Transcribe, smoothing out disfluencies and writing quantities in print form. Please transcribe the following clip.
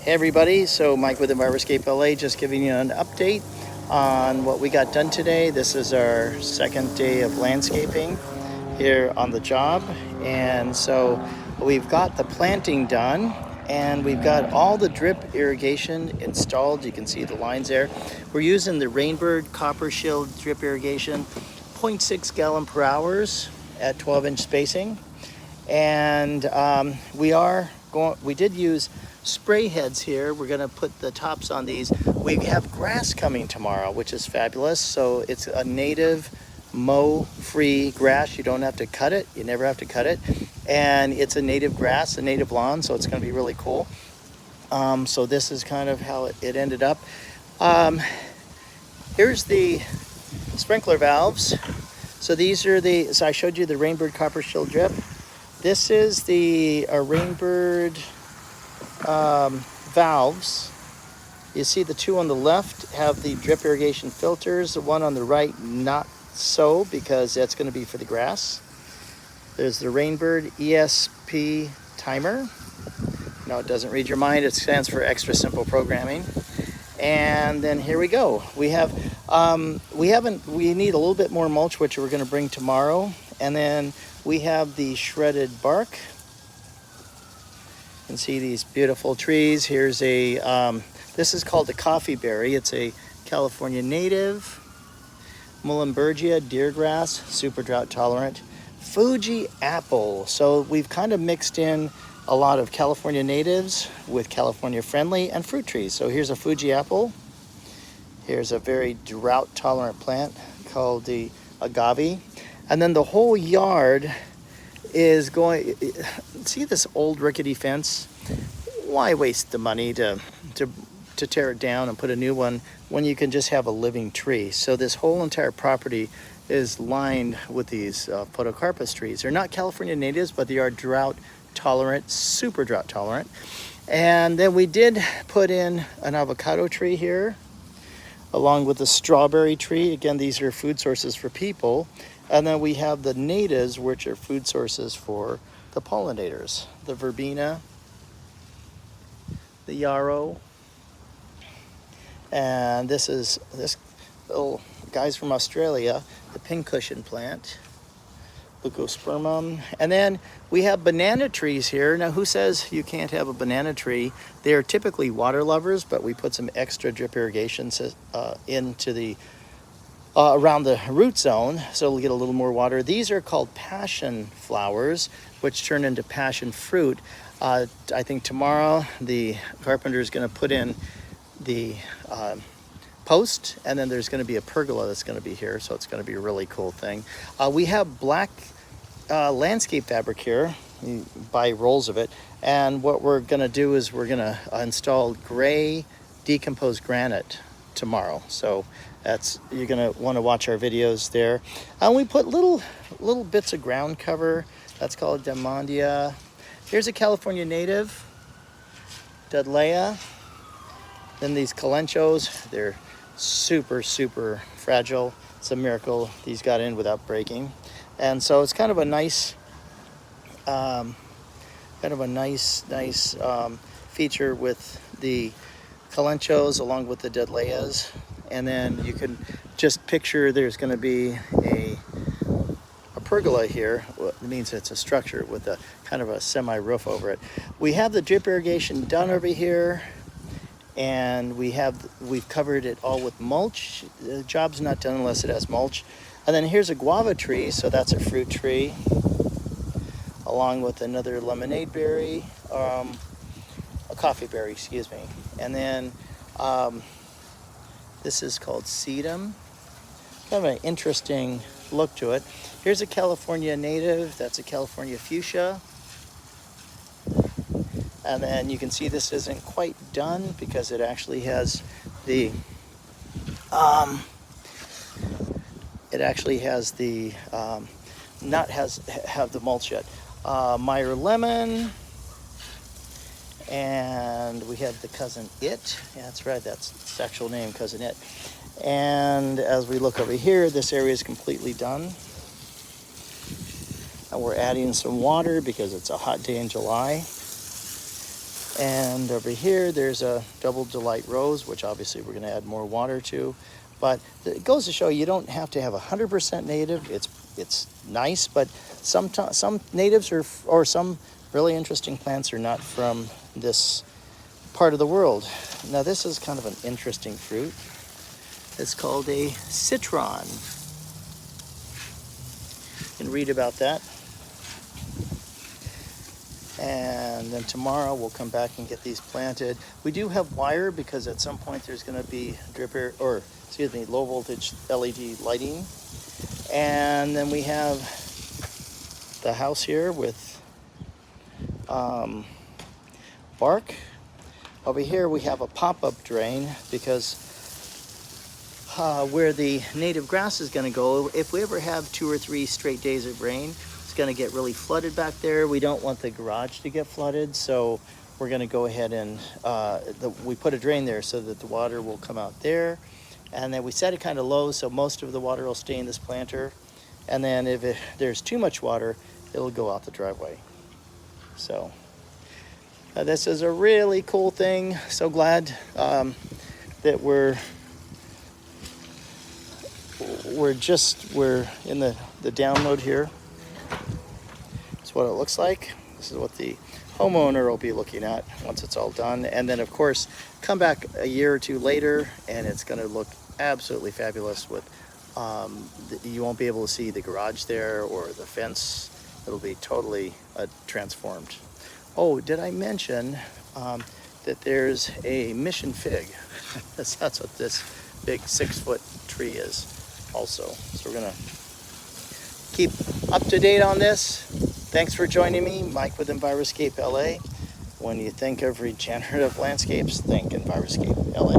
Hey everybody, so Mike with Envirorscape LA just giving you an update on what we got done today. This is our second day of landscaping here on the job, and so we've got the planting done and we've got all the drip irrigation installed. You can see the lines there. We're using the Rainbird Copper Shield drip irrigation, 0.6 gallon per hour at 12-inch spacing. And we did use spray heads here. We're going to put the tops on these. We have grass coming tomorrow, which is fabulous. So it's a native mow-free grass. You don't have to cut it. You never have to cut it. And it's a native grass, a native lawn, so it's going to be really cool. So this is kind of how it ended up. Here's the sprinkler valves. So so I showed you the Rainbird Copper Shield drip. This is the Rainbird valves. You see the two on the left have the drip irrigation filters. The one on the right, not so, because that's going to be for the grass. There's the Rainbird ESP timer. No, it doesn't read your mind. It stands for extra simple programming. And then here we go. We need a little bit more mulch, which we're going to bring tomorrow. And then we have the shredded bark. You can see these beautiful trees. Here's this is called the coffee berry. It's a California native. Muhlenbergia deergrass, super drought tolerant. Fuji apple. So we've kind of mixed in a lot of California natives with California friendly and fruit trees. So here's a Fuji apple. Here's a very drought tolerant plant called the agave. And then the whole yard is going, see this old rickety fence? Why waste the money to tear it down and put a new one when you can just have a living tree? So this whole entire property is lined with these photocarpus trees. They're not California natives, but they are drought tolerant, super drought tolerant. And then we did put in an avocado tree here, along with the strawberry tree. Again, these are food sources for people. And then we have the natives, which are food sources for the pollinators. The verbena, the yarrow, and this little guy's from Australia, the pincushion plant, Leucospermum. And then we have banana trees here. Now, who says you can't have a banana tree? They are typically water lovers, but we put some extra drip irrigation into the around the root zone, so it'll get a little more water. These are called passion flowers, which turn into passion fruit. I think tomorrow the carpenter is going to put in the post, and then there's going to be a pergola that's going to be here, so it's going to be a really cool thing. We have black landscape fabric here. You buy rolls of it, and what we're going to do is we're going to install gray decomposed granite tomorrow. So you're going to want to watch our videos there. And we put little bits of ground cover. That's called Demondia. Here's a California native, Dudleya. Then these calenchos, they're super, super fragile. It's a miracle these got in without breaking. And so it's kind of a nice feature with the calenchos along with the Dudleyas. And then you can just picture there's going to be a pergola here. Well, it means it's a structure with a kind of a semi-roof over it. We have the drip irrigation done over here, and we've covered it all with mulch. The job's not done unless it has mulch. And then here's a guava tree, so that's a fruit tree, along with another lemonade berry, a coffee berry, excuse me. And then this is called sedum. Kind of an interesting look to it. Here's a California native. That's a California fuchsia. And then you can see this isn't quite done because it actually has the have the mulch yet. Meyer lemon. And we have the cousin it. Yeah, that's right. That's its actual name, cousin it. And as we look over here, this area is completely done. And we're adding some water because it's a hot day in July. And over here, there's a double delight rose, which obviously we're going to add more water to. But it goes to show you don't have to have 100% native. It's nice, but some natives or some really interesting plants are not from this part of the world. Now this is kind of an interesting fruit. It's called a citron. You can read about that. And then tomorrow we'll come back and get these planted. We do have wire because at some point there's going to be low voltage LED lighting. And then we have the house here with bark. Over here we have a pop-up drain because where the native grass is going to go, if we ever have 2 or 3 straight days of rain, it's going to get really flooded back there. We don't want the garage to get flooded, so we're going to go ahead and we put a drain there so that the water will come out there. And then we set it kind of low so most of the water will stay in this planter. And then if there's too much water, it'll go out the driveway. So this is a really cool thing. So glad that we're in the download here. That's what it looks like. This is what the homeowner will be looking at once it's all done. And then of course, come back a year or 2 later and it's gonna look absolutely fabulous with, you won't be able to see the garage there or the fence. It'll be totally transformed. Oh, did I mention that there's a mission fig? That's what this big 6-foot tree is also. So we're gonna keep up to date on this. Thanks for joining me, Mike with Enviroscape LA. When you think of regenerative landscapes, think Enviroscape LA.